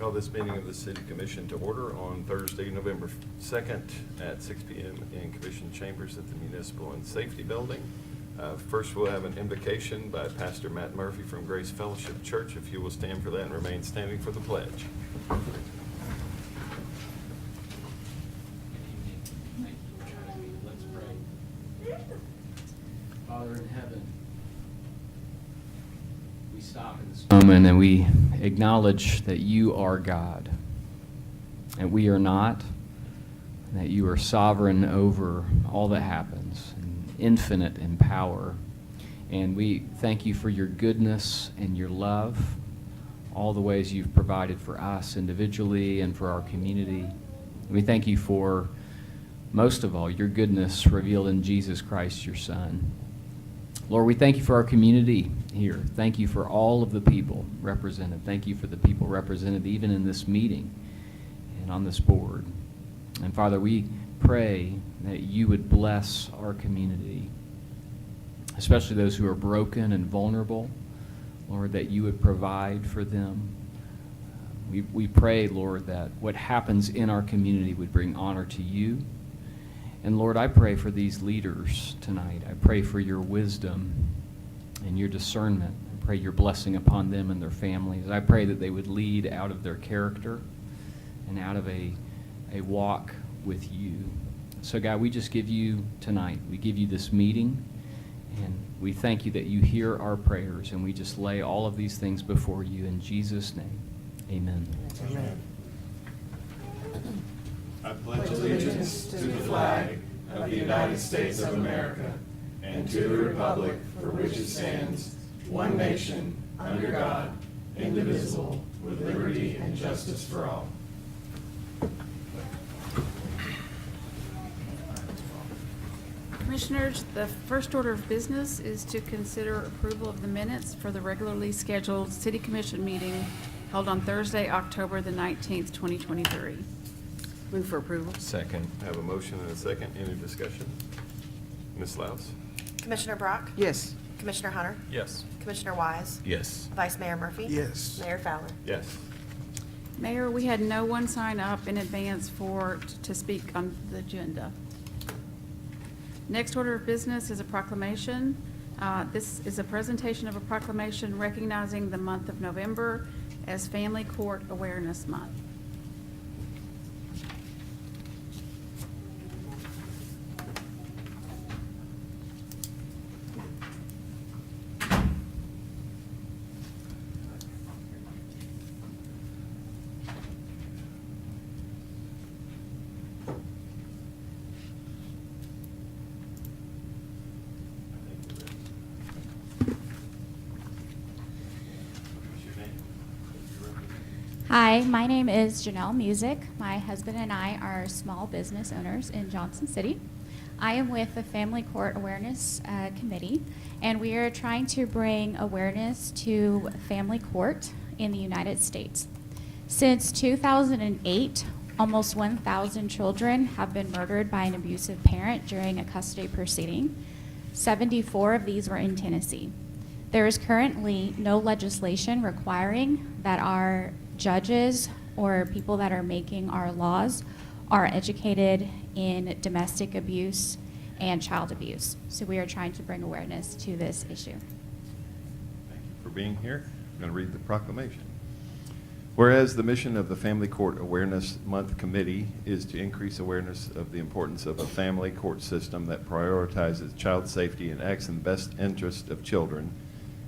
Call this meeting of the City Commission to order on Thursday, November 2nd at 6 p.m. in Commission Chambers at the Municipal and Safety Building. First, we'll have an invocation by Pastor Matt Murphy from Grace Fellowship Church. If you will stand for that and remain standing for the pledge. Let's pray. Father in heaven, we stop in this moment and we acknowledge that you are God, and we are not, and that you are sovereign over all that happens, and infinite in power. And we thank you for your goodness and your love, all the ways you've provided for us individually and for our community. And we thank you for, most of all, your goodness revealed in Jesus Christ, your Son. Lord, we thank you for our community here. Thank you for all of the people represented. Thank you for the people represented even in this meeting and on this board. And Father, we pray that you would bless our community, especially those who are broken and vulnerable. Lord, that you would provide for them. We pray, Lord, that what happens in our community would bring honor to you. And Lord, I pray for these leaders tonight. I pray for your wisdom and your discernment. I pray your blessing upon them and their families. I pray that they would lead out of their character and out of a walk with you. So God, we just give you tonight, we give you this meeting, and we thank you that you hear our prayers, and we just lay all of these things before you in Jesus' name. Amen. Amen. I Pledge allegiance to the flag of the United States of America and to the republic for which it stands, one nation, under God, indivisible, with liberty and justice for all. Commissioners, the first order of business is to consider approval of the minutes for the regularly scheduled City Commission meeting held on Thursday, October the 19th, 2023. Move for approval. Second. I have a motion and a second. Any discussion? Ms. Laus? Commissioner Brock? Yes. Commissioner Hunter? Yes. Commissioner Wise? Yes. Vice Mayor Murphy? Yes. Mayor Fowler? Yes. Mayor, we had no one sign up in advance to speak on the agenda. Next order of business is a proclamation. This is a presentation of a proclamation recognizing the month of November as Family Court Awareness Month. Hi, my name is Janelle Music. My husband and I are small business owners in Johnson City. I am with the Family Court Awareness Committee, and we are trying to bring awareness to family court in the United States. Since 2008, almost 1,000 children have been murdered by an abusive parent during a custody proceeding. 74 of these were in Tennessee. There is currently no legislation requiring that our judges or people that are making our laws are educated in domestic abuse and child abuse. So we are trying to bring awareness to this issue. Thank you for being here. I'm going to read the proclamation. Whereas the mission of the Family Court Awareness Month Committee is to increase awareness of the importance of a family court system that prioritizes child safety and acts in the best interest of children,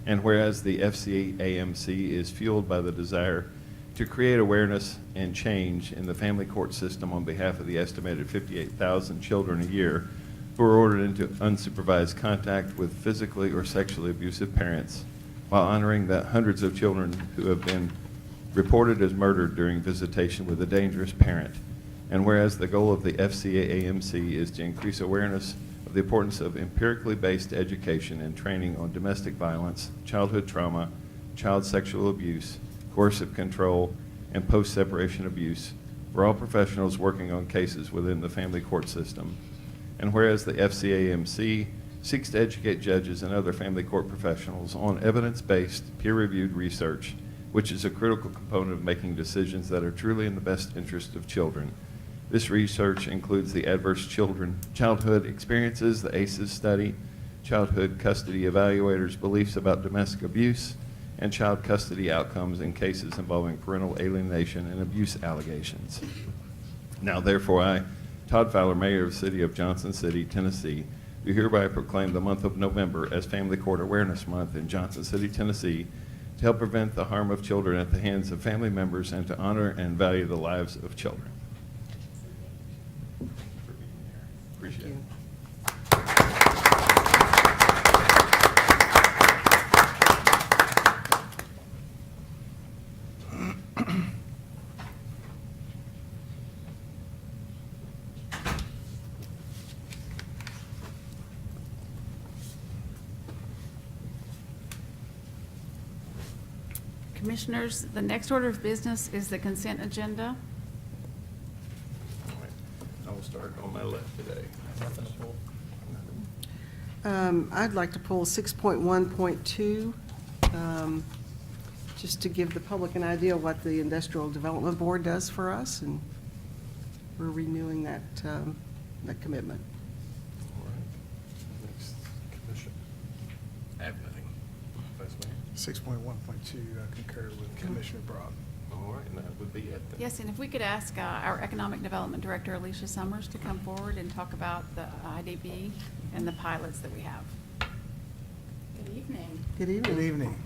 and whereas the FCAMC is fueled by the desire to create awareness and change in the family court system on behalf of the estimated 58,000 children a year who are ordered into unsupervised contact with physically or sexually abusive parents, while honoring the hundreds of children who have been reported as murdered during visitation with a dangerous parent. And whereas the goal of the FCAAMC is to increase awareness of the importance of empirically based education and training on domestic violence, childhood trauma, child sexual abuse, coercive control, and post-separation abuse for all professionals working on cases within the family court system. And whereas the FCAMC seeks to educate judges and other family court professionals on evidence-based, peer-reviewed research which is a critical component of making decisions that are truly in the best interest of children. This research includes the adverse childhood experiences, the ACEs study, childhood custody evaluators' beliefs about domestic abuse, and child custody outcomes in cases involving parental alienation and abuse allegations. Now therefore, I, Todd Fowler, Mayor of the City of Johnson City, Tennessee, do hereby proclaim the month of November as Family Court Awareness Month in Johnson City, Tennessee, to help prevent the harm of children at the hands of family members and to honor and value the lives of children. Thank you for being here. Appreciate it. Commissioners, the next order of business is the consent agenda. All right. I will start on my left today. I'd like to pull 6.1.2, just to give the public an idea of what the Industrial Development Board does for us, and we're renewing that, that commitment. All right. Next, Commission. I have nothing. Vice Mayor. 6.1.2, I concur with Commissioner Brock. All right, and that would be it then. Yes, and if we could ask our Economic Development Director, Alicia Summers, to come forward and talk about the IDB and the pilots that we have. Good evening. Good evening. Good evening.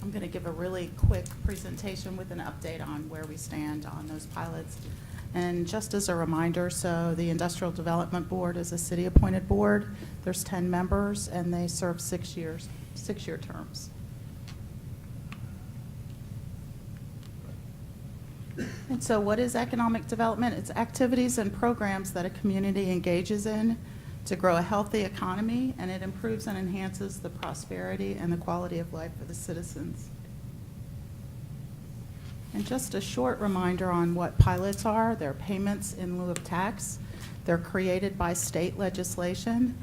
I'm going to give a really quick presentation with an update on where we stand on those pilots. And just as a reminder, so the Industrial Development Board is a city-appointed board. There's 10 members, and they serve 6-year terms. And so what is economic development? It's activities and programs that a community engages in to grow a healthy economy, and it improves and enhances the prosperity and the quality of life for the citizens. And just a short reminder on what pilots are. They're payments in lieu of tax. They're created by state legislation,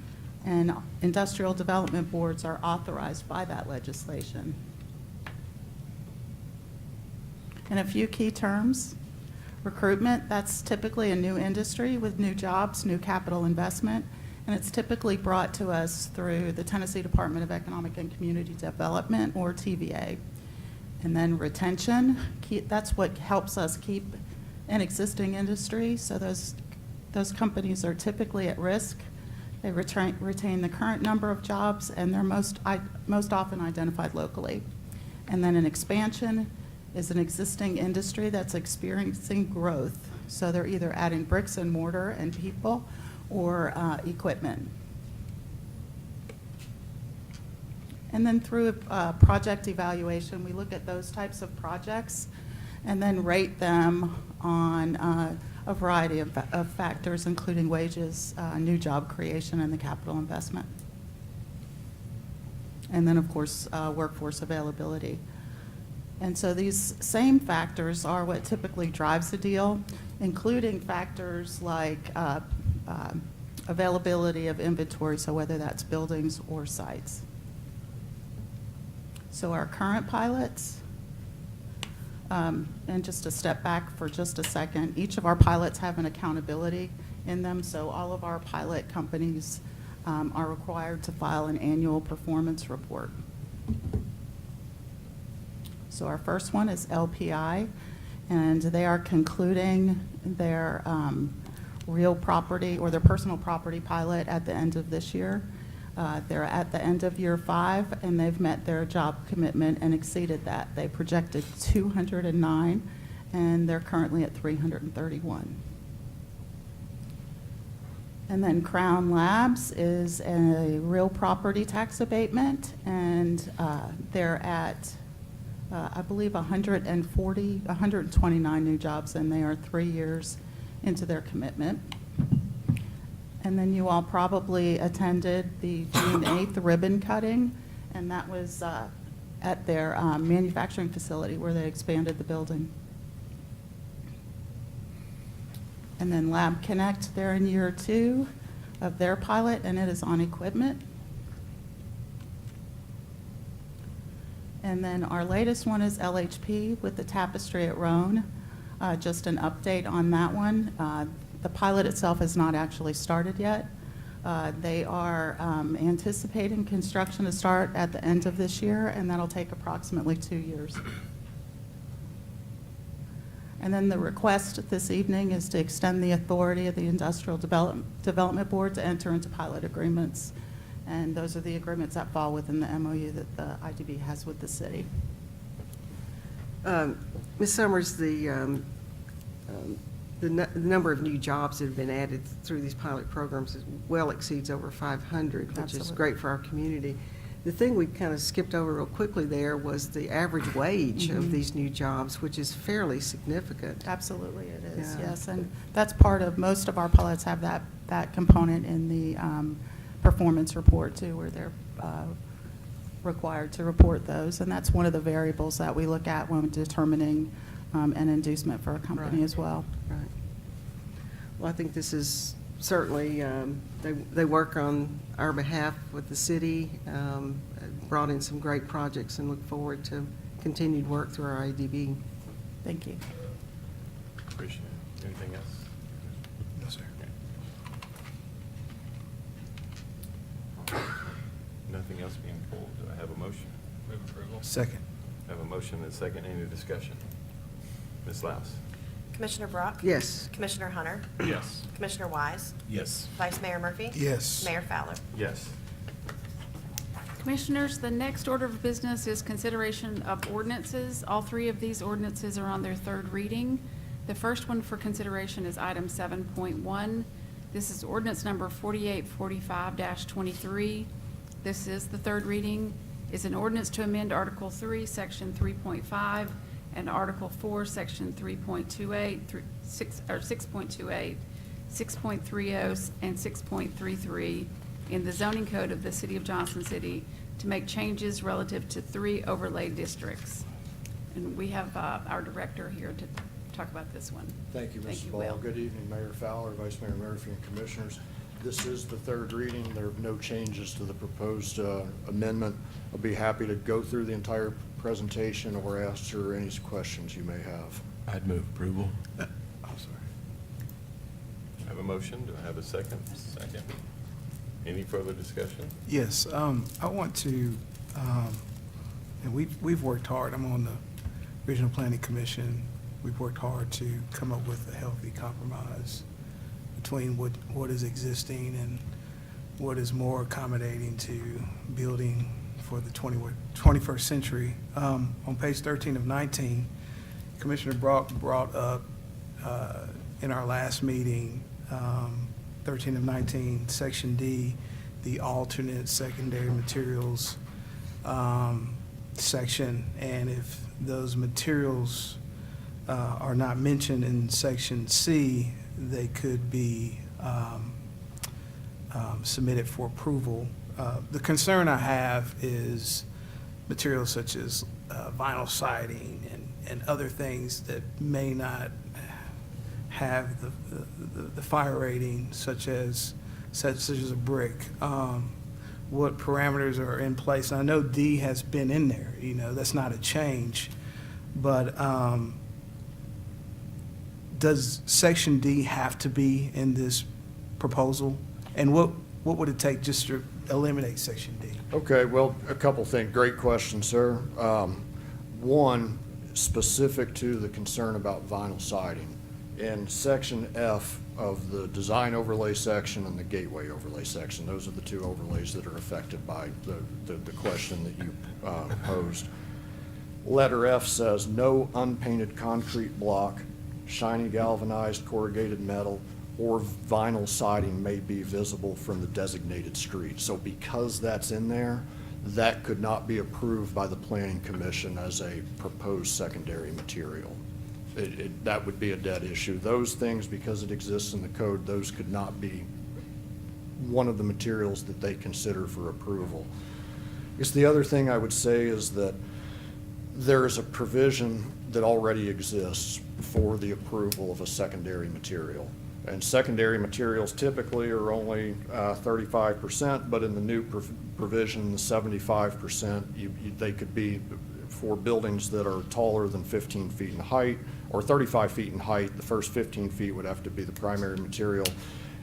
and industrial development boards are authorized by that legislation. And a few key terms. Recruitment, that's typically a new industry with new jobs, new capital investment, and it's typically brought to us through the Tennessee Department of Economic and Community Development, or TVA. And then retention, that's what helps us keep an existing industry. So those companies are typically at risk. They retain the current number of jobs, and they're most often identified locally. And then an expansion is an existing industry that's experiencing growth. So they're either adding bricks and mortar and people or equipment. And then through project evaluation, we look at those types of projects and then rate them on a variety of factors, including wages, new job creation, and the capital investment. And then, of course, workforce availability. And so these same factors are what typically drives a deal, including factors like availability of inventory, so whether that's buildings or sites. So our current pilots, and just to step back for just a second, each of our pilots have an accountability in them, so all of our pilot companies are required to file an annual performance report. So our first one is LPI, and they are concluding their real property or their personal property pilot at the end of this year. They're at the end of year 5, and they've met their job commitment and exceeded that. They projected 209, and they're currently at 331. And then Crown Labs is a real property tax abatement, and they're at, I believe, 129 new jobs, and they are 3 years into their commitment. And then you all probably attended the June 8th ribbon cutting, and that was at their manufacturing facility where they expanded the building. And then Lab Connect, they're in year 2 of their pilot, and it is on equipment. And then our latest one is LHP with the Tapestry at Rhone. Just an update on that one. The pilot itself has not actually started yet. They are anticipating construction to start at the end of this year, and that'll take approximately 2 years. And then the request this evening is to extend the authority of the Industrial Development Board to enter into pilot agreements. And those are the agreements that fall within the MOU that the IDB has with the city. Ms. Summers, the number of new jobs that have been added through these pilot programs well exceeds over 500, which is Absolutely. great for our community. The thing we kind of skipped over real quickly there was the average wage of these new jobs, which is fairly significant. Absolutely it is, Yeah. yes. And that's part of, most of our pilots have that component in the performance report too, where they're required to report those. And that's one of the variables that we look at when determining an inducement for a company Right. as well. Right. Well, I think this is certainly, they work on our behalf with the city, brought in some great projects, and look forward to continued work through our IDB. Thank you. Appreciate it. Anything else? No, sir. Nothing else being pulled. Do I have a motion? Move approval. Second. I have a motion and a second. Any discussion? Ms. Laus? Commissioner Brock? Yes. Commissioner Hunter? Yes. Commissioner Wise? Yes. Vice Mayor Murphy? Yes. Mayor Fowler? Yes. Commissioners, the next order of business is consideration of ordinances. All three of these ordinances are on their third reading. The first one for consideration is item 7.1. This is ordinance number 4845-23. This is the third reading. Is an ordinance to amend Article 3, Section 3.5, and Article 4, Section 3.28, 6.28, 6.30, and 6.33 in the zoning code of the City of Johnson City to make changes relative to 3 overlay districts. And we have our director here to talk about this one. Thank you, Mrs. Ball. Will. Good evening, Mayor Fowler, Vice Mayor Murphy, and Commissioners. This is the third reading. There are no changes to the proposed amendment. I'll be happy to go through the entire presentation or answer any questions you may have. I'd move approval. I'm sorry. I have a motion. Do I have a second? Second. Any further discussion? Yes, I want to, and we've worked hard. I'm on the Regional Planning Commission. We've worked hard to come up with a healthy compromise between what is existing and what is more accommodating to building for the 21st century. On page 13 of 19, Commissioner Brock brought up in our last meeting, 13 of 19, Section D, the alternate secondary materials section. And if those materials are not mentioned in Section C, they could be submitted for approval. The concern I have is materials such as vinyl siding and other things that may not have the fire rating, such as a brick. What parameters are in place? And I know D has been in there, that's not a change, but does Section D have to be in this proposal? And what would it take just to eliminate Section D? Okay, well, a couple things. Great question, sir. One, specific to the concern about vinyl siding. In Section F of the design overlay section and the gateway overlay section, those are the two overlays that are affected by the question that you posed. Letter F says, no unpainted concrete block, shiny galvanized corrugated metal, or vinyl siding may be visible from the designated street. So because that's in there, that could not be approved by the Planning Commission as a proposed secondary material. That would be a dead issue. Those things, because it exists in the code, those could not be one of the materials that they consider for approval. I guess the other thing I would say is that there is a provision that already exists for the approval of a secondary material. And secondary materials typically are only 35%, but in the new provision, the 75%, they could be for buildings that are taller than 15 feet in height, or 35 feet in height. The first 15 feet would have to be the primary material,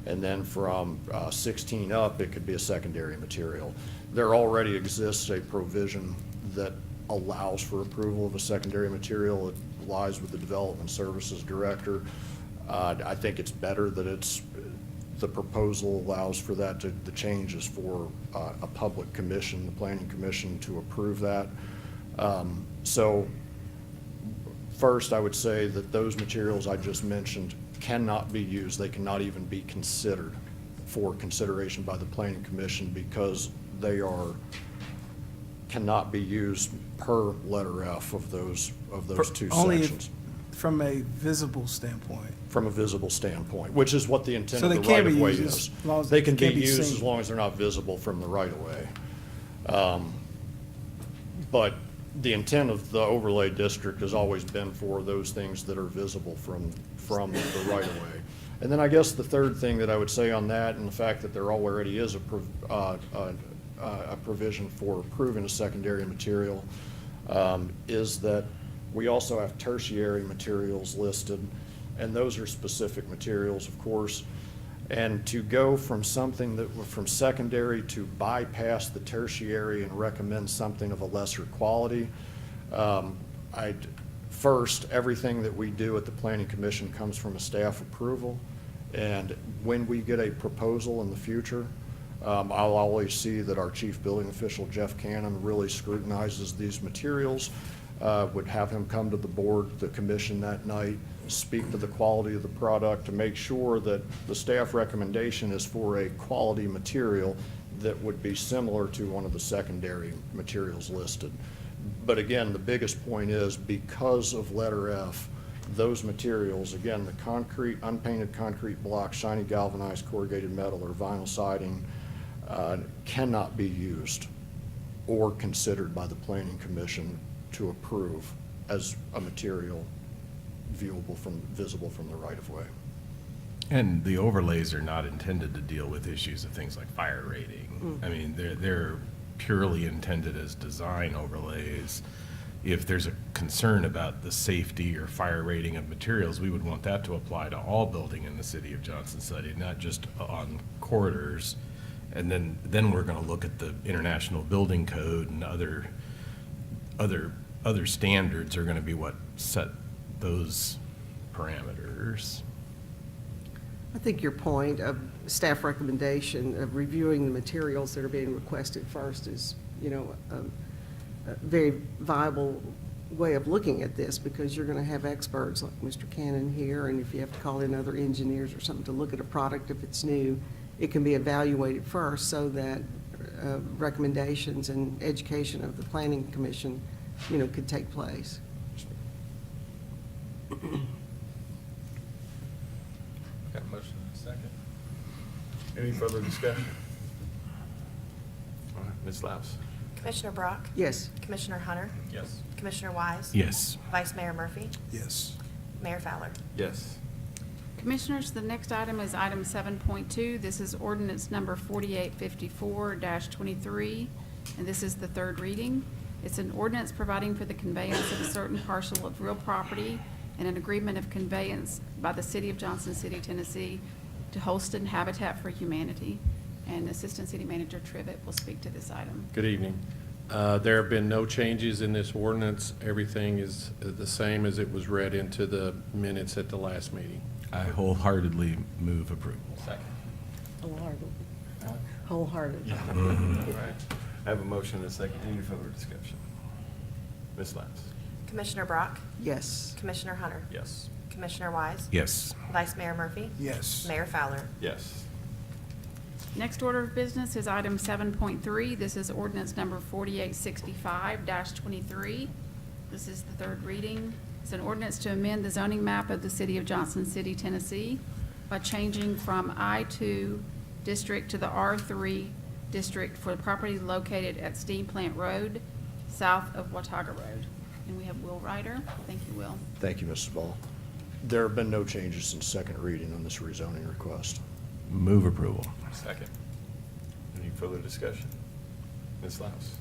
and then from 16 up, it could be a secondary material. There already exists a provision that allows for approval of a secondary material. It lies with the Development Services Director. I think it's better that the proposal allows for that. The change is for a public commission, the Planning Commission, to approve that. So first, I would say that those materials I just mentioned cannot be used. They cannot even be considered for consideration by the Planning Commission because they cannot be used per letter F of those two Only if- sections. From a visible standpoint. From a visible standpoint, which is what the intent So of the they can be right-of-way used is. as long as They they can be can't be used seen. as long as they're not visible from the right-of-way. But the intent of the overlay district has always been for those things that are visible from the right-of-way. And then I guess the third thing that I would say on that, and the fact that there already is a provision for approving a secondary material, is that we also have tertiary materials listed, and those are specific materials, of course. And to go from from secondary to bypass the tertiary and recommend something of a lesser quality, first, everything that we do at the Planning Commission comes from a staff approval. And when we get a proposal in the future, I'll always see that our chief building official, Jeff Cannon, really scrutinizes these materials. Would have him come to the board, the commission that night, speak to the quality of the product to make sure that the staff recommendation is for a quality material that would be similar to one of the secondary materials listed. But again, the biggest point is because of letter F, those materials, again, the concrete, unpainted concrete block, shiny galvanized corrugated metal, or vinyl siding, cannot be used or considered by the Planning Commission to approve as a material visible from the right-of-way. And the overlays are not intended to deal with issues of things like fire rating. I mean, they're purely intended as design overlays. If there's a concern about the safety or fire rating of materials, we would want that to apply to all building in the city of Johnson City, not just on corridors. And then we're gonna look at the International Building Code, and other standards are gonna be what set those parameters. I think your point of staff recommendation of reviewing the materials that are being requested first is, a very viable way of looking at this, because you're going to have experts like Mr. Cannon here, and if you have to call in other engineers or something to look at a product, if it's new, it can be evaluated first so that recommendations and education of the Planning Commission, could take place. Got a motion and a second. Any further discussion? All right, Ms. Laus? Commissioner Brock? Yes. Commissioner Hunter? Yes. Commissioner Wise? Yes. Vice Mayor Murphy? Yes. Mayor Fowler? Yes. Commissioners, the next item is item 7.2. This is ordinance number 4854-23, and this is the third reading. It's an ordinance providing for the conveyance of a certain parcel of real property and an agreement of conveyance by the City of Johnson City, Tennessee, to Holston Habitat for Humanity. And Assistant City Manager Trivett will speak to this item. Good evening. There have been no changes in this ordinance. Everything is the same as it was read into the minutes at the last meeting. I wholeheartedly move approval. Second. Wholehearted. All right. I have a motion and a second. Any further discussion? Ms. Laus? Commissioner Brock? Yes. Commissioner Hunter? Yes. Commissioner Wise? Yes. Vice Mayor Murphy? Yes. Mayor Fowler? Yes. Next order of business is item 7.3. This is ordinance number 4865-23. This is the third reading. It's an ordinance to amend the zoning map of the City of Johnson City, Tennessee by changing from I-2 district to the R3 district for the property located at Steam Plant Road, south of Watauga Road. And we have Will Ryder. Thank you, Will. Thank you, Mrs. Ball. There have been no changes since second reading on this rezoning request. Move approval. Second. Any further discussion? Ms. Laus?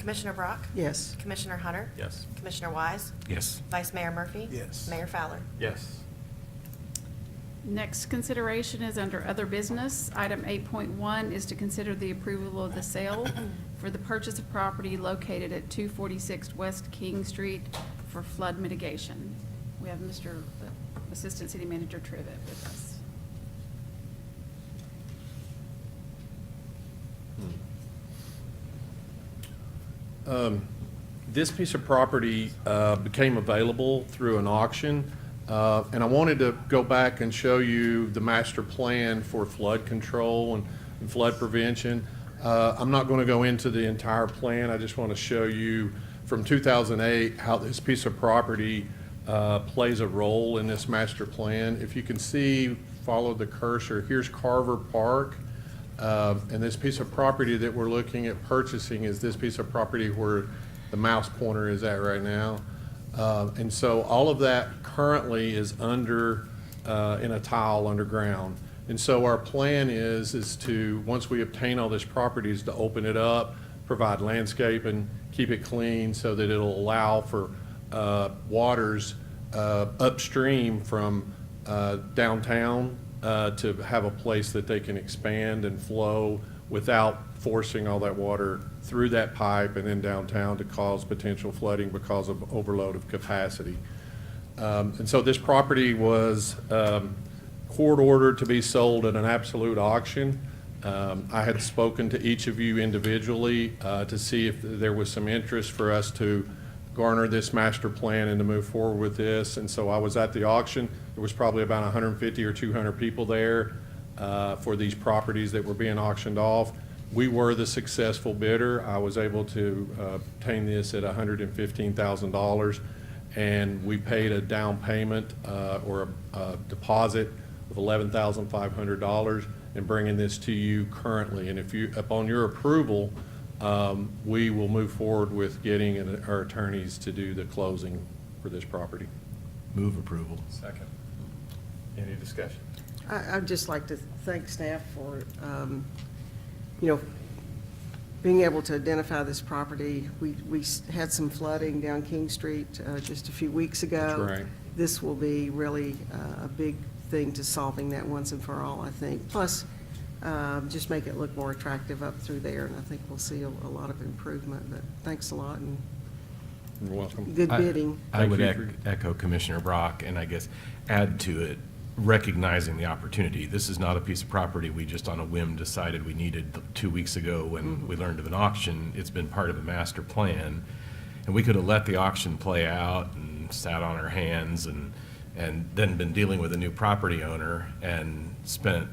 Commissioner Brock? Yes. Commissioner Hunter? Yes. Commissioner Wise? Yes. Vice Mayor Murphy? Yes. Mayor Fowler? Yes. Next consideration is under other business. Item 8.1 is to consider the approval of the sale for the purchase of property located at 246 West King Street for flood mitigation. We have Mr. Assistant City Manager Trivett with us. This piece of property became available through an auction, and I wanted to go back and show you the master plan for flood control and flood prevention. I'm not going to go into the entire plan. I just want to show you from 2008 how this piece of property plays a role in this master plan. If you can see, follow the cursor, here's Carver Park. And this piece of property that we're looking at purchasing is this piece of property where the mouse pointer is at right now. And so all of that currently is under, in a tile underground. And so our plan is to, once we obtain all this property, is to open it up, provide landscaping, keep it clean so that it'll allow for waters upstream from downtown to have a place that they can expand and flow without forcing all that water through that pipe and then downtown to cause potential flooding because of overload of capacity. And so this property was court ordered to be sold at an absolute auction. I had spoken to each of you individually to see if there was some interest for us to garner this master plan and to move forward with this. And so I was at the auction. There was probably about 150 or 200 people there for these properties that were being auctioned off. We were the successful bidder. I was able to obtain this at $115,000, and we paid a down payment or a deposit of $11,500 and bringing this to you currently. And if you, upon your approval, we will move forward with getting our attorneys to do the closing for this property. Move approval. Second. Any discussion? I'd just like to thank staff for, being able to identify this property. We had some flooding down King Street just a few weeks ago. That's right. This will be really a big thing to solving that once and for all, I think. Plus, just make it look more attractive up through there, and I think we'll see a lot of improvement. But thanks a lot, and You're welcome. good bidding. I would Thank you echo Commissioner Brock, and I guess add to it, recognizing the opportunity. This is not a piece of property we just on a whim decided we needed 2 weeks ago when we learned of an auction. It's been part of a master plan, and we could have let the auction play out and sat on our hands and then been dealing with a new property owner and spent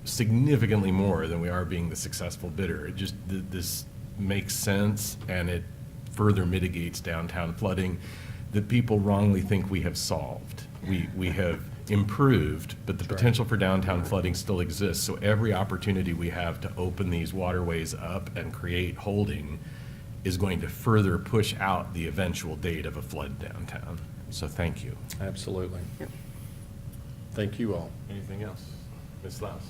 significantly more than we are being the successful bidder. It just, this makes sense, and it further mitigates downtown flooding that people wrongly think we have solved. We have improved, but the potential for downtown flooding still exists. So every opportunity we have to open these waterways up and create holding is going to further push out the eventual date of a flood downtown. So thank you. Absolutely. Yep. Thank you all. Anything else? Ms. Laus?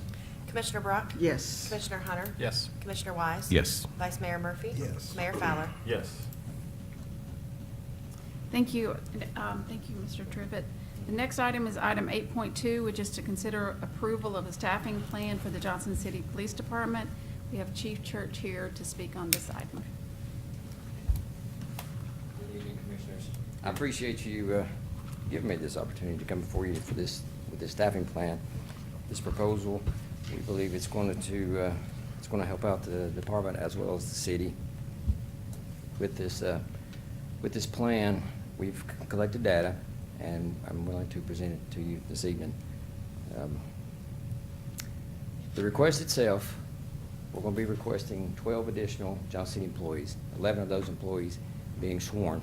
Commissioner Brock? Yes. Commissioner Hunter? Yes. Commissioner Wise? Yes. Vice Mayor Murphy? Yes. Mayor Fowler? Yes. Thank you. Thank you, Mr. Trivett. The next item is item 8.2, which is to consider approval of a staffing plan for the Johnson City Police Department. We have Chief Church here to speak on this item. Good evening, Commissioners. I appreciate you giving me this opportunity to come before you with this staffing plan. This proposal, we believe it's going to help out the department as well as the city. With this plan, we've collected data, and I'm willing to present it to you this evening. The request itself, we're going to be requesting 12 additional Johnson City employees, 11 of those employees being sworn.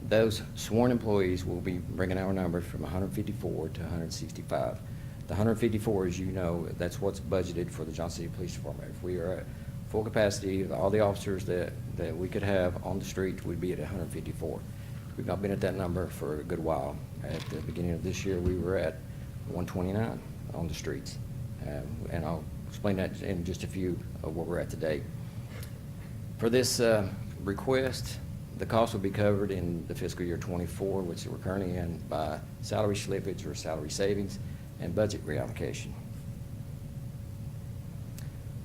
Those sworn employees will be bringing our number from 154 to 165. The 154, as you know, that's what's budgeted for the Johnson City Police Department. If we are at full capacity, all the officers that we could have on the street would be at 154. We've not been at that number for a good while. At the beginning of this year, we were at 129 on the streets. And I'll explain that in just a few of where we're at today. For this request, the cost will be covered in the fiscal year '24, which we're currently in, by salary slippage or salary savings and budget reallocation.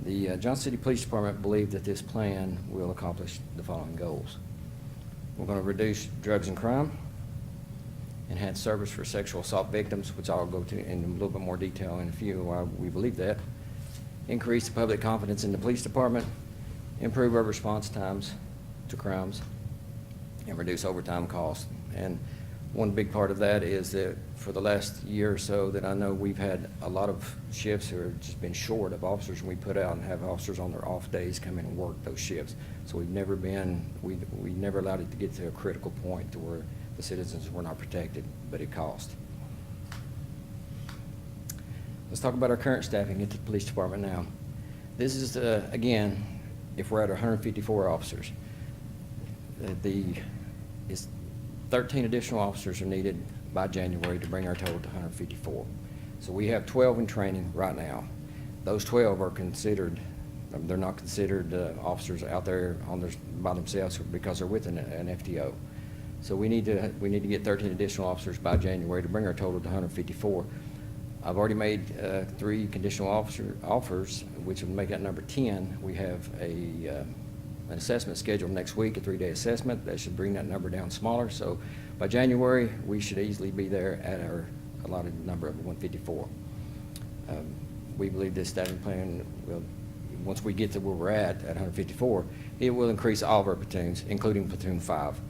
The Johnson City Police Department believe that this plan will accomplish the following goals. We're going to reduce drugs and crime, enhance service for sexual assault victims, which I'll go to in a little bit more detail in a few why we believe that, increase the public confidence in the police department, improve our response times to crimes, and reduce overtime costs. And one big part of that is that for the last year or so that I know we've had a lot of shifts that have just been short of officers, and we put out and have officers on their off days come in and work those shifts. So we never allowed it to get to a critical point to where the citizens were not protected, but it cost. Let's talk about our current staffing at the police department now. This is, again, if we're at 154 officers. It's 13 additional officers are needed by January to bring our total to 154. So we have 12 in training right now. Those 12 are considered, they're not considered officers out there by themselves because they're with an FTO. So we need to get 13 additional officers by January to bring our total to 154. I've already made 3 conditional offers, which would make that number 10. We have an assessment scheduled next week, a 3-day assessment. That should bring that number down smaller. So by January, we should easily be there at our allotted number of 154. We believe this staffing plan will, once we get to where we're at 154, it will increase all of our platoons, including Platoon 5.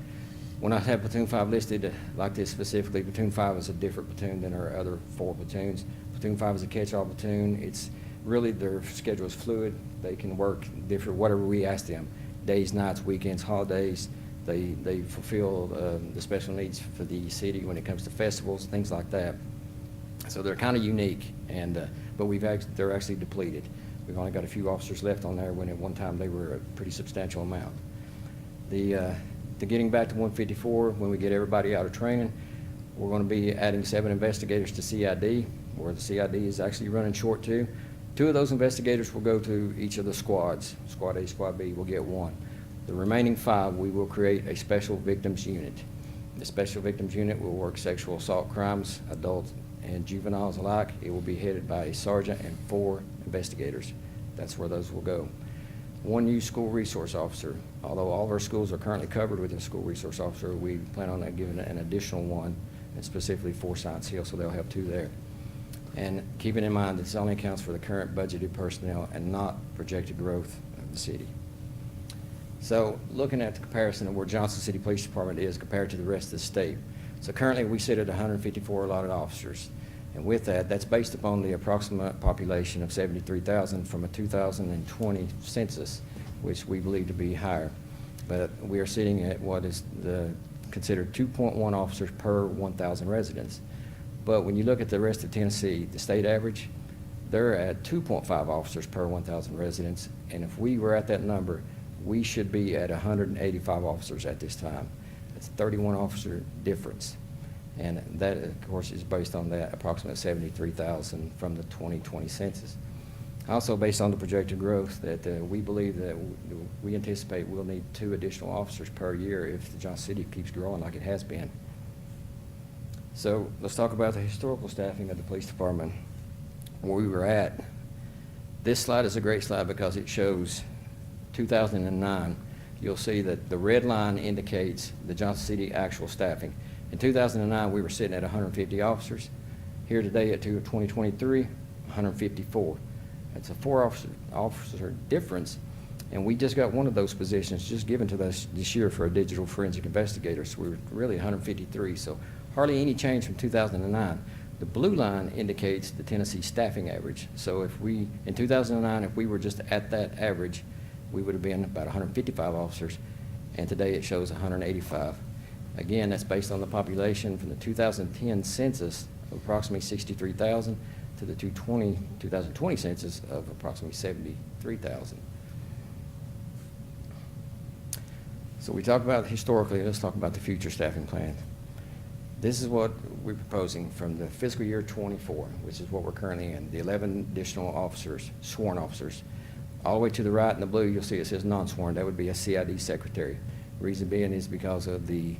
When I have Platoon 5 listed like this specifically, Platoon 5 is a different platoon than our other 4 platoons. Platoon 5 is a catch-all platoon. It's really, their schedule is fluid. They can work different, whatever we ask them. Days, nights, weekends, holidays. They fulfill the special needs for the city when it comes to festivals, things like that. So they're kind of unique, and but they're actually depleted. We've only got a few officers left on there when at one time they were a pretty substantial amount. To getting back to 154, when we get everybody out of training, we're going to be adding 7 investigators to CID, where the CID is actually running short too. 2 of those investigators will go to each of the squads. Squad A, Squad B will get 1. The remaining 5, we will create a special victims unit. The special victims unit will work sexual assault crimes, adults and juveniles alike. It will be headed by a sergeant and 4 investigators. That's where those will go. 1 new school resource officer. Although all of our schools are currently covered with a school resource officer, we plan on giving an additional 1, and specifically for Science Hill, so they'll have 2 there. And keeping in mind, this only accounts for the current budgeted personnel and not projected growth of the city. So looking at the comparison of where Johnson City Police Department is compared to the rest of the state. So currently we sit at 154 allotted officers. And with that, that's based upon the approximate population of 73,000 from a 2020 census, which we believe to be higher. But we are sitting at what is considered 2.1 officers per 1,000 residents. But when you look at the rest of Tennessee, the state average, they're at 2.5 officers per 1,000 residents. And if we were at that number, we should be at 185 officers at this time. That's a 31 officer difference. And that, of course, is based on that approximate 73,000 from the 2020 census. Also, based on the projected growth, that we believe that we anticipate we'll need 2 additional officers per year if the Johnson City keeps growing like it has been. So let's talk about the historical staffing of the police department, where we were at. This slide is a great slide because it shows 2009. You'll see that the red line indicates the Johnson City actual staffing. In 2009, we were sitting at 150 officers. Here today at 2023, 154. That's a 4 officer difference, and we just got one of those positions just given to us this year for a digital forensic investigator, so we were really 153, so hardly any change from 2009. The blue line indicates the Tennessee staffing average. So if we, in 2009, if we were just at that average, we would have been about 155 officers, and today it shows 185. Again, that's based on the population from the 2010 census of approximately 63,000 to the 2020 census of approximately 73,000. So we talk about historically, let's talk about the future staffing plan. This is what we're proposing from the fiscal year '24, which is what we're currently in. The 11 additional officers, sworn officers, All the way to the right in the blue, you'll see it says non-sworn. That would be a CID secretary. Reason being is because of the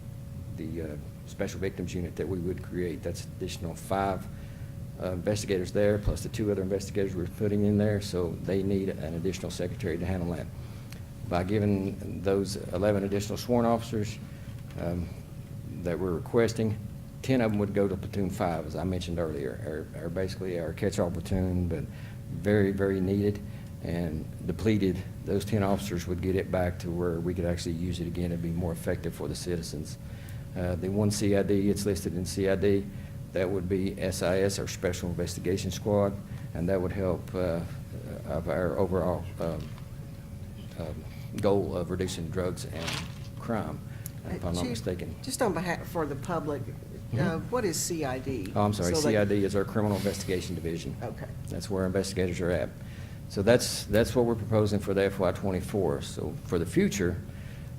special victims unit that we would create. That's additional 5 investigators there, plus the 2 other investigators we're putting in there, so they need an additional secretary to handle that. By giving those 11 additional sworn officers that we're requesting, 10 of them would go to platoon 5, as I mentioned earlier, are basically our catch-all platoon, but very, very needed and depleted. Those 10 officers would get it back to where we could actually use it again and be more effective for the citizens. The one CID, it's listed in CID, that would be SIS, our Special Investigation Squad, and that would help of our overall goal of reducing drugs and crime, if I'm not Chief, mistaken. Just on behalf, for the public, what is CID? Oh, I'm sorry, So they- CID is our Criminal Investigation Division. Okay. That's where our investigators are at. So that's what we're proposing for the FY '24. So for the future,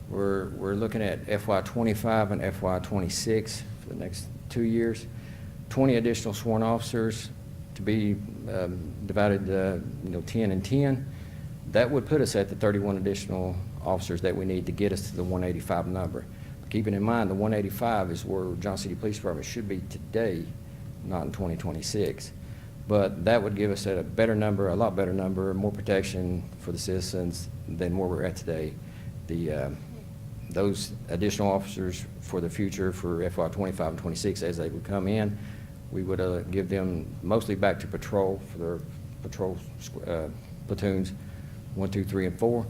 we're looking at FY '25 and FY '26 for the next 2 years. 20 additional sworn officers to be divided, 10 and 10. That would put us at the 31 additional officers that we need to get us to the 185 number. Keeping in mind, the 185 is where Johnson City Police Department should be today, not in 2026. But that would give us a better number, a lot better number, more protection for the citizens than where we're at today. Those additional officers for the future for FY '25 and '26, as they would come in, we would give them mostly back to patrol for their patrol platoons, 1, 2, 3, and 4.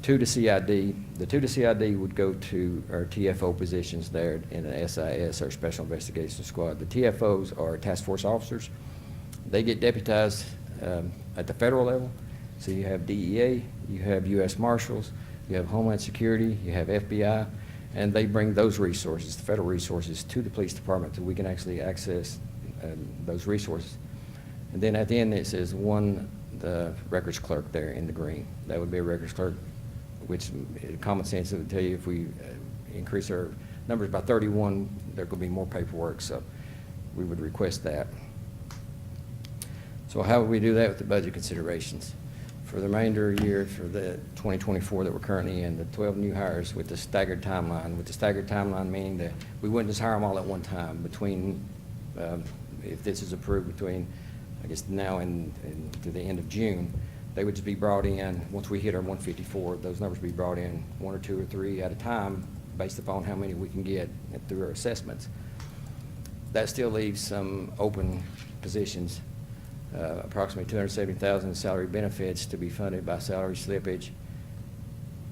2 to CID. The 2 to CID would go to our TFO positions there in the SIS, our Special Investigation Squad. The TFOs are task force officers. They get deputized at the federal level. So you have DEA, you have U.S. Marshals, you have Homeland Security, you have FBI, and they bring those resources, the federal resources, to the police department so we can actually access those resources. And then at the end it says the records clerk there in the green. That would be a records clerk, which common sense would tell you if we increase our numbers by 31, there could be more paperwork, so we would request that. So how would we do that with the budget considerations? For the remainder year, for the 2024 that we're currently in, the 12 new hires with the staggered timeline meaning that we wouldn't just hire them all at one time between, if this is approved between, I guess now and to the end of June, they would just be brought in, once we hit our 154, those numbers would be brought in 1 or 2 or 3 at a time based upon how many we can get through our assessments. That still leaves some open positions, approximately $270,000 in salary benefits to be funded by salary slippage,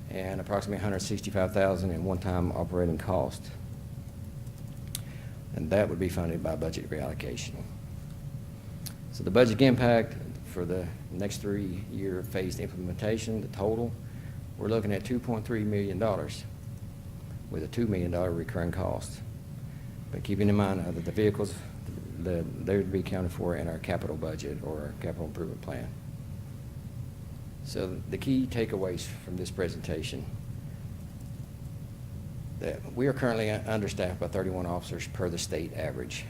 and approximately $165,000 in one-time operating cost. And that would be funded by budget reallocation. So the budget impact for the next 3-year phased implementation, the total, we're looking at $2.3 million with a $2 million recurring cost. But keeping in mind that the vehicles, they would be accounted for in our capital budget or our capital improvement plan. So the key takeaways from this presentation, that we are currently understaffed by 31 officers per the state average.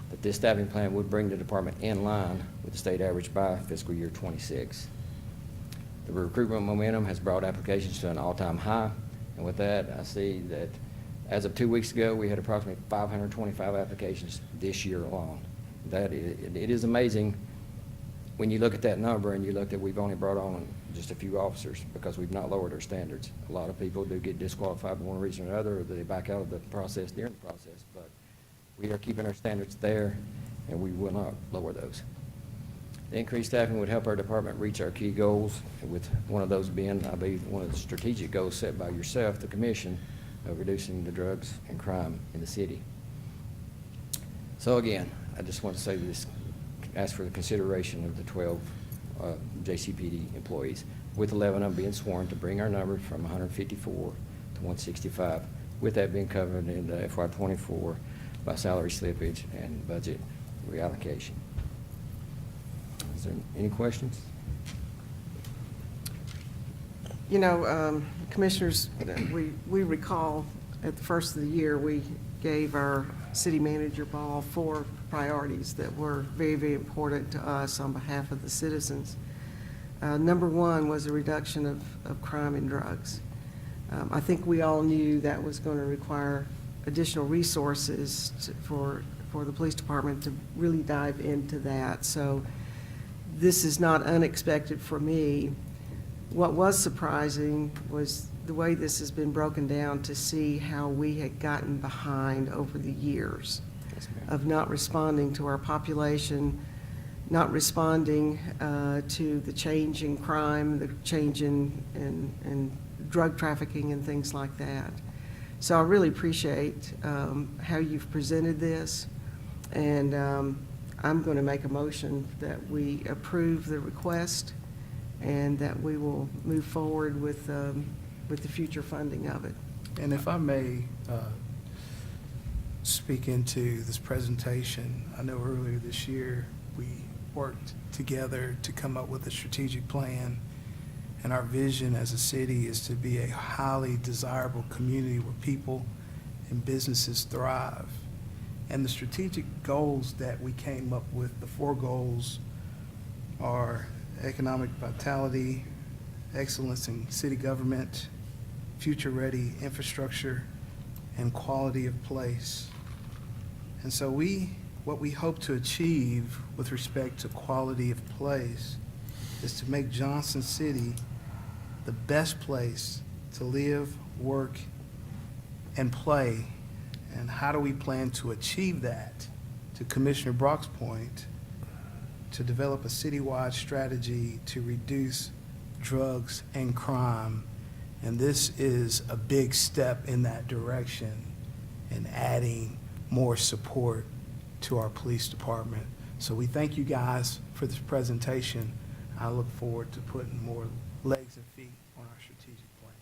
That this staffing plan would bring the department in line with the state average by fiscal year '26. The recruitment momentum has brought applications to an all-time high, and with that, I see that as of 2 weeks ago, we had approximately 525 applications this year alone. It is amazing when you look at that number and you look that we've only brought on just a few officers because we've not lowered our standards. A lot of people do get disqualified for one reason or another, or they back out of the process during the process, but we are keeping our standards there, and we will not lower those. The increased staffing would help our department reach our key goals, with one of those being, I believe, one of the strategic goals set by yourself, the commission, of reducing the drugs and crime in the city. So again, I just want to say this, ask for the consideration of the 12 JCPD employees, with 11 of them being sworn, to bring our number from 154 to 165, with that being covered in the FY '24 by salary slippage and budget reallocation. Is there any questions? You know, Commissioners, we recall at the first of the year, we gave our city manager Ball 4 priorities that were very, very important to us on behalf of the citizens. Number one was a reduction of crime and drugs. I think we all knew that was going to require additional resources for the police department to really dive into that. So this is not unexpected for me. What was surprising was the way this has been broken down, to see how we had gotten behind over the years Yes, ma'am. of not responding to our population, not responding to the change in crime, the change in drug trafficking and things like that. So I really appreciate how you've presented this, and I'm going to make a motion that we approve the request and that we will move forward with the future funding of it. And if I may speak into this presentation, I know earlier this year we worked together to come up with a strategic plan, and our vision as a city is to be a highly desirable community where people and businesses thrive. And the strategic goals that we came up with, the 4 goals, are economic vitality, excellence in city government, future-ready infrastructure, and quality of place. And so what we hope to achieve with respect to quality of place is to make Johnson City the best place to live, work, and play. And how do we plan to achieve that? To Commissioner Brock's point, to develop a citywide strategy to reduce drugs and crime. And this is a big step in that direction, in adding more support to our police department. So we thank you guys for this presentation. I look forward to putting more legs and feet on our strategic plan.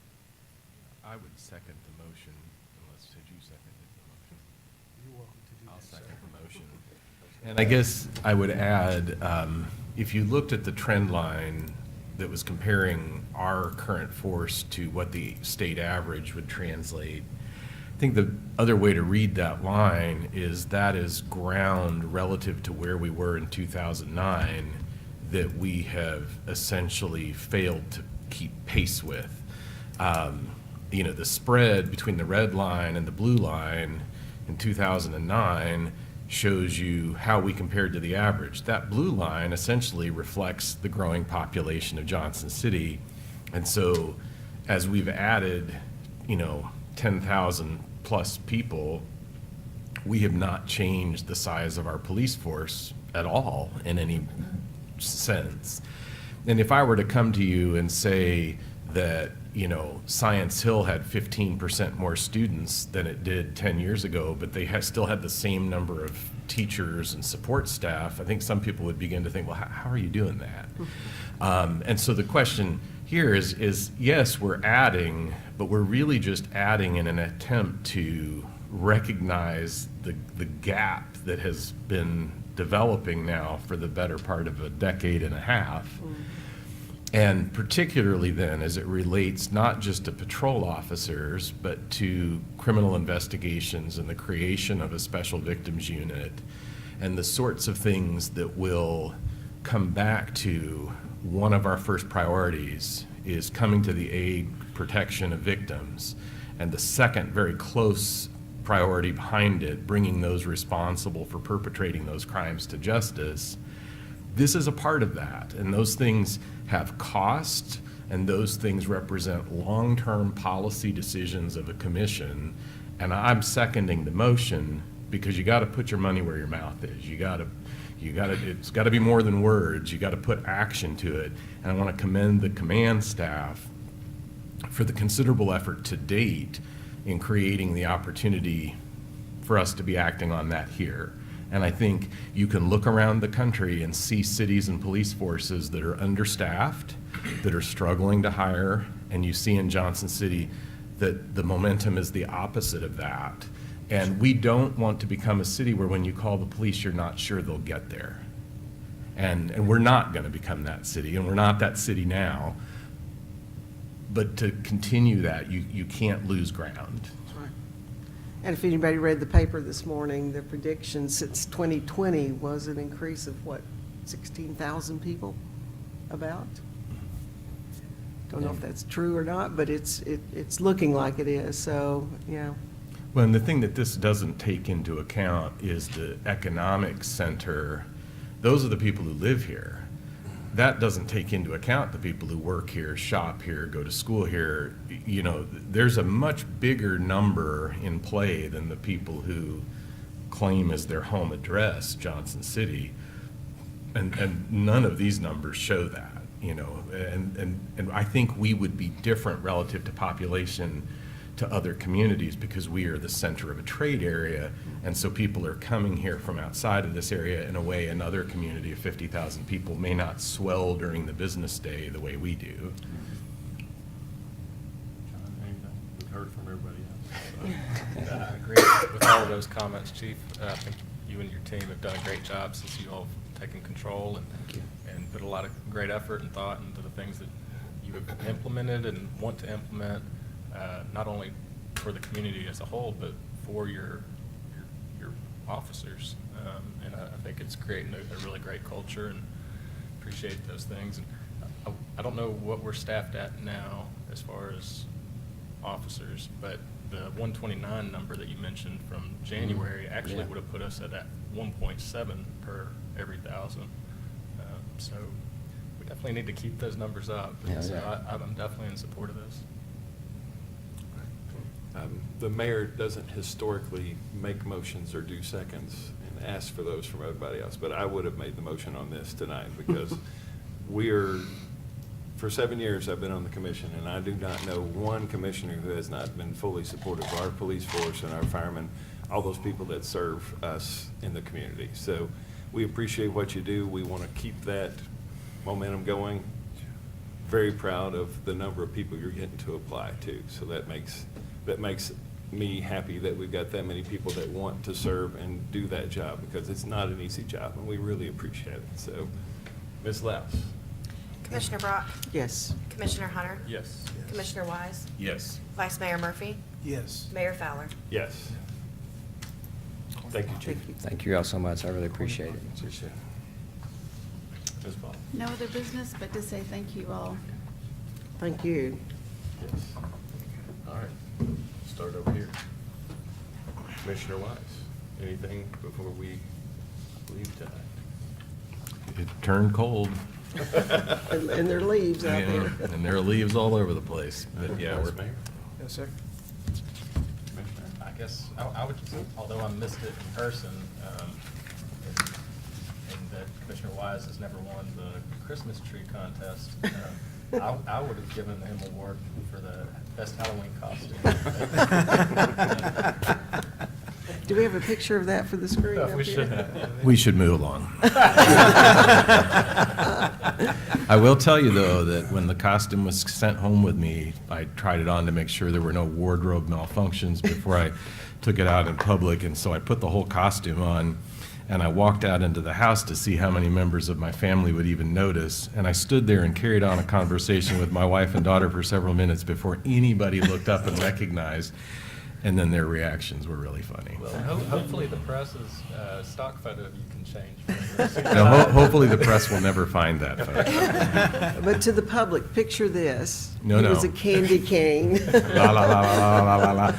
I would second the motion, unless, had you seconded the motion? You're welcome to do that. I'll sir. second the motion. And I guess I would add, if you looked at the trend line that was comparing our current force to what the state average would translate, I think the other way to read that line is that is ground relative to where we were in 2009 that we have essentially failed to keep pace with. You know, the spread between the red line and the blue line in 2009 shows you how we compared to the average. That blue line essentially reflects the growing population of Johnson City. And so as we've added, 10,000 plus people, we have not changed the size of our police force at all in any sense. And if I were to come to you and say that, Science Hill had 15% more students than it did 10 years ago, but they still had the same number of teachers and support staff, I think some people would begin to think, well, how are you doing that? And so the question here is, yes, we're adding, but we're really just adding in an attempt to recognize the gap that has been developing now for the better part of a decade and a half. And particularly then, as it relates not just to patrol officers, but to criminal investigations and the creation of a special victims unit, and the sorts of things that will come back to one of our first priorities is coming to the aid, protection of victims, and the second very close priority behind it, bringing those responsible for perpetrating those crimes to justice. This is a part of that, and those things have cost, and those things represent long-term policy decisions of a commission. And I'm seconding the motion because you got to put your money where your mouth is. It's got to be more than words. You got to put action to it. And I want to commend the command staff for the considerable effort to date in creating the opportunity for us to be acting on that here. And I think you can look around the country and see cities and police forces that are understaffed, that are struggling to hire, and you see in Johnson City that the momentum is the opposite of that. And we don't want to become a city where when you call the police, you're not sure they'll get there. And we're not going to become that city, and we're not that city now. But to continue that, you can't lose ground. And if anybody read the paper this morning, the prediction since 2020 was an increase of 16,000 people about? Don't know if that's true or not, but it's looking like it is, so, yeah. Well, and the thing that this doesn't take into account is the economic center. Those are the people who live here. That doesn't take into account the people who work here, shop here, go to school here. You know, there's a much bigger number in play than the people who claim as their home address Johnson City. And none of these numbers show that, you know. And I think we would be different relative to population to other communities because we are the center of a trade area, and so people are coming here from outside of this area in a way another community of 50,000 people may not swell during the business day the way we do. John, anything? We've heard from everybody else. I agree with all of those comments, Chief. I think you and your team have done a great job since you all have taken control and put a lot of great effort and thought into the things that you have implemented and want to implement, not only for the community as a whole, but for your officers. And I think it's creating a really great culture, and appreciate those things. And I don't know what we're staffed at now as far as officers, but the 129 number that you mentioned from January actually would have put us at that 1.7 per every 1,000. So we definitely need to keep those numbers up. Yeah, So yeah. I'm definitely in support of this. The mayor doesn't historically make motions or do seconds and ask for those from everybody else, but I would have made the motion on this tonight because for 7 years I've been on the commission, and I do not know one commissioner who has not been fully supportive of our police force and our firemen, all those people that serve us in the community. So we appreciate what you do. We want to keep that momentum going. Very proud of the number of people you're getting to apply to. So that makes me happy that we've got that many people that want to serve and do that job, because it's not an easy job, and we really appreciate it. So, Ms. Louse? Commissioner Brock? Yes. Commissioner Hunter? Yes. Commissioner Wise? Yes. Vice Mayor Murphy? Yes. Mayor Fowler? Yes. Thank you, Chief. Thank you. Thank you all so much. I really appreciate it. Appreciate it. Ms. Paul? No other business but to say thank you all. Thank you. Yes. All right, start over here. Commissioner Wise, anything before we leave tonight? It turned cold. And there are leaves out Yeah, there. and there are leaves all over the place. But yeah, Vice we're, Mayor? Yes, sir. Commissioner? I guess I would just, although I missed it in person, and that Commissioner Wise has never won the Christmas tree contest, I would have given him an award for the best Halloween costume. Do we have a picture of that for the screen up We here? should have. we should move along. I will tell you, though, that when the costume was sent home with me, I tried it on to make sure there were no wardrobe malfunctions before I took it out in public, and so I put the whole costume on, and I walked out into the house to see how many members of my family would even notice, and I stood there and carried on a conversation with my wife and daughter for several minutes before anybody looked up and recognized, and then their reactions were really funny. Well, hopefully the press's stock photo of you can change. Now, hopefully the press will never find that photo. But to the public, picture this. No, It no. was a candy cane. La, la, la, la, la, la, la.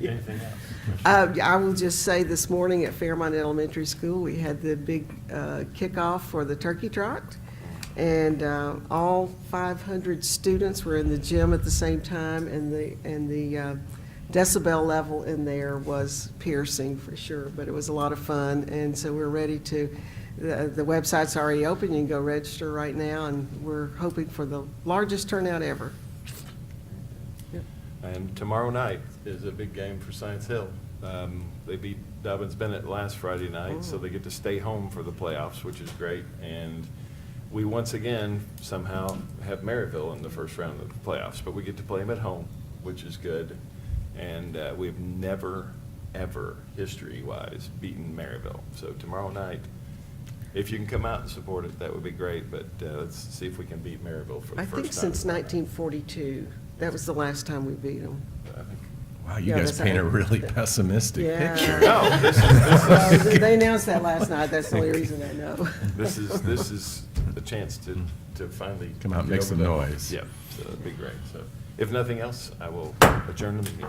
Anything else? I will just say this morning at Fairmont Elementary School, we had the big kickoff for the turkey trot. And all 500 students were in the gym at the same time, and the decibel level in there was piercing for sure, but it was a lot of fun. And so we're ready to, the website's already open, you can go register right now, and we're hoping for the largest turnout ever. And tomorrow night is a big game for Science Hill. They beat Dobbins Bennett last Friday night, so they get to stay home for the playoffs, which is great. And we once again somehow have Maryville in the first round of the playoffs, but we get to play them at home, which is good. And we've never, ever, history-wise, beaten Maryville. So tomorrow night, if you can come out and support it, that would be great. But let's see if we can beat Maryville for the I first time. think since 1942, that was the last time we beat them. I think. Wow, you Yeah, guys that's paint a how- really pessimistic Yeah. picture. No, this is They announced that last night, that's the only reason I know. This is a chance to to finally. Come out and get make over some that. noise. Yep, so that'd be great. So if nothing else, I will adjourn the meeting.